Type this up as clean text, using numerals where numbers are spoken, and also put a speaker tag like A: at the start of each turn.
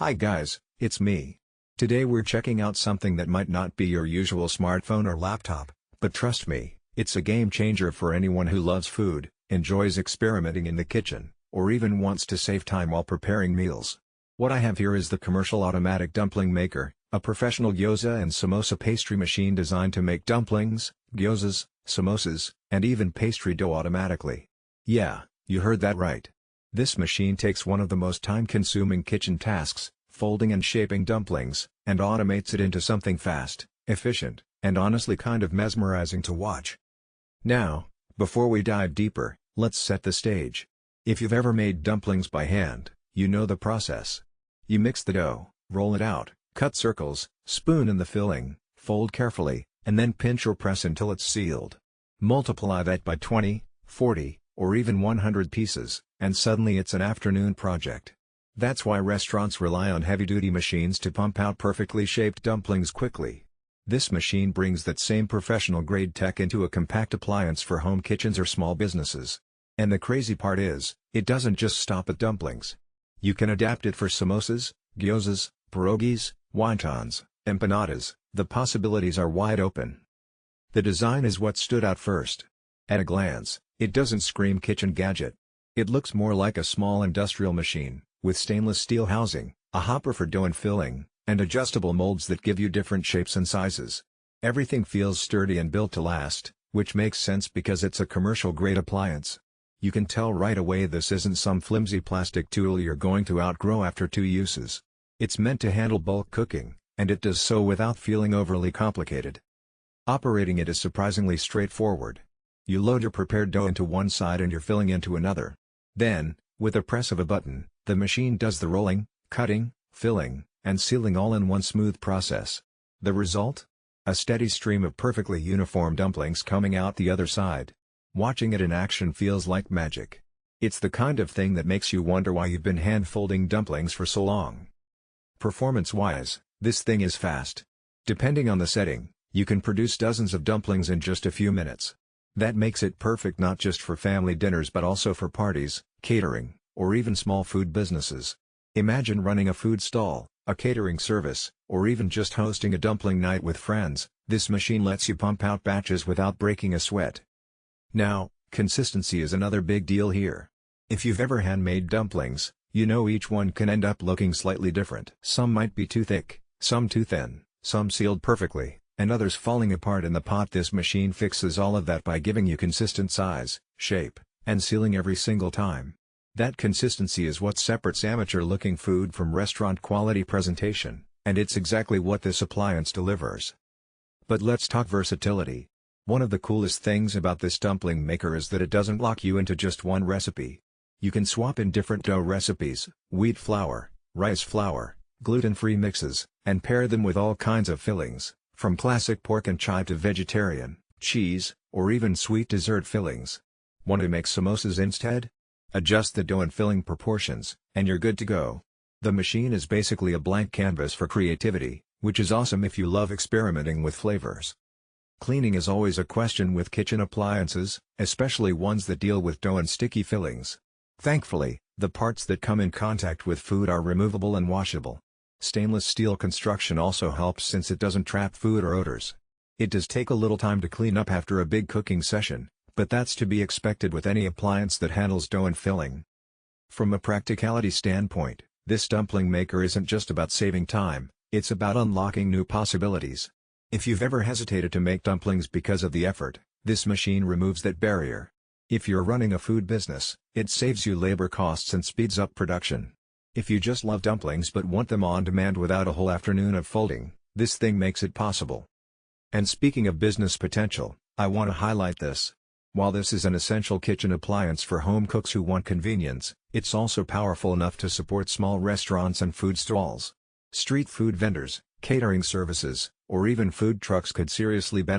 A: Hi guys, it's me. Today we're checking out something that might not be your usual smartphone or laptop, but trust me, it's a game changer for anyone who loves food, enjoys experimenting in the kitchen, or even wants to save time while preparing meals. What I have here is the Commercial Automatic Dumpling Maker, a professional gyoza and samosa pastry machine designed to make dumplings, gyozas, samosas, and even pastry dough automatically. Yeah, you heard that right. This machine takes one of the most time-consuming kitchen tasks, folding and shaping dumplings, and automates it into something fast, efficient, and honestly kind of mesmerizing to watch. Now, before we dive deeper, let's set the stage. If you've ever made dumplings by hand, you know the process. You mix the dough, roll it out, cut circles, spoon in the filling, fold carefully, and then pinch or press until it's sealed. Multiply that by 20, 40, or even 100 pieces, and suddenly it's an afternoon project. That's why restaurants rely on heavy-duty machines to pump out perfectly shaped dumplings quickly. This machine brings that same professional-grade tech into a compact appliance for home kitchens or small businesses. And the crazy part is, it doesn't just stop at dumplings. You can adapt it for samosas, gyozas, pierogies, wontons, empanadas. The possibilities are wide open. The design is what stood out first. At a glance, it doesn't scream kitchen gadget. It looks more like a small industrial machine, with stainless steel housing, a hopper for dough and filling, and adjustable molds that give you different shapes and sizes. Everything feels sturdy and built to last, which makes sense because it's a commercial-grade appliance. You can tell right away this isn't some flimsy plastic tool you're going to outgrow after 2 uses. It's meant to handle bulk cooking, and it does so without feeling overly complicated. Operating it is surprisingly straightforward. You load your prepared dough into one side and your filling into another. Then, with a press of a button, the machine does the rolling, cutting, filling, and sealing all in one smooth process. The result? A steady stream of perfectly uniform dumplings coming out the other side. Watching it in action feels like magic. It's the kind of thing that makes you wonder why you've been hand-folding dumplings for so long. Performance-wise, this thing is fast. Depending on the setting, you can produce dozens of dumplings in just a few minutes. That makes it perfect not just for family dinners but also for parties, catering, or even small food businesses. Imagine running a food stall, a catering service, or even just hosting a dumpling night with friends. This machine lets you pump out batches without breaking a sweat. Now, consistency is another big deal here. If you've ever handmade dumplings, you know each one can end up looking slightly different. Some might be too thick, some too thin, some sealed perfectly, and others falling apart in the pot. This machine fixes all of that by giving you consistent size, shape, and sealing every single time. That consistency is what separates amateur-looking food from restaurant-quality presentation, and it's exactly what this appliance delivers. But let's talk versatility. One of the coolest things about this dumpling maker is that it doesn't lock you into just one recipe. You can swap in different dough recipes, wheat flour, rice flour, gluten-free mixes, and pair them with all kinds of fillings, from classic pork and chive to vegetarian, cheese, or even sweet dessert fillings. Want to make samosas instead? Adjust the dough and filling proportions, and you're good to go. The machine is basically a blank canvas for creativity, which is awesome if you love experimenting with flavors. Cleaning is always a question with kitchen appliances, especially ones that deal with dough and sticky fillings. Thankfully, the parts that come in contact with food are removable and washable. Stainless steel construction also helps since it doesn't trap food or odors. It does take a little time to clean up after a big cooking session, but that's to be expected with any appliance that handles dough and filling. From a practicality standpoint, this dumpling maker isn't just about saving time, it's about unlocking new possibilities. If you've ever hesitated to make dumplings because of the effort, this machine removes that barrier. If you're running a food business, it saves you labor costs and speeds up production. If you just love dumplings but want them on demand without a whole afternoon of folding, this thing makes it possible. And speaking of business potential, I want to highlight this. While this is an essential kitchen appliance for home cooks who want convenience, it's also powerful enough to support small restaurants and food stalls. Street food vendors, catering services, or even food trucks could seriously benefit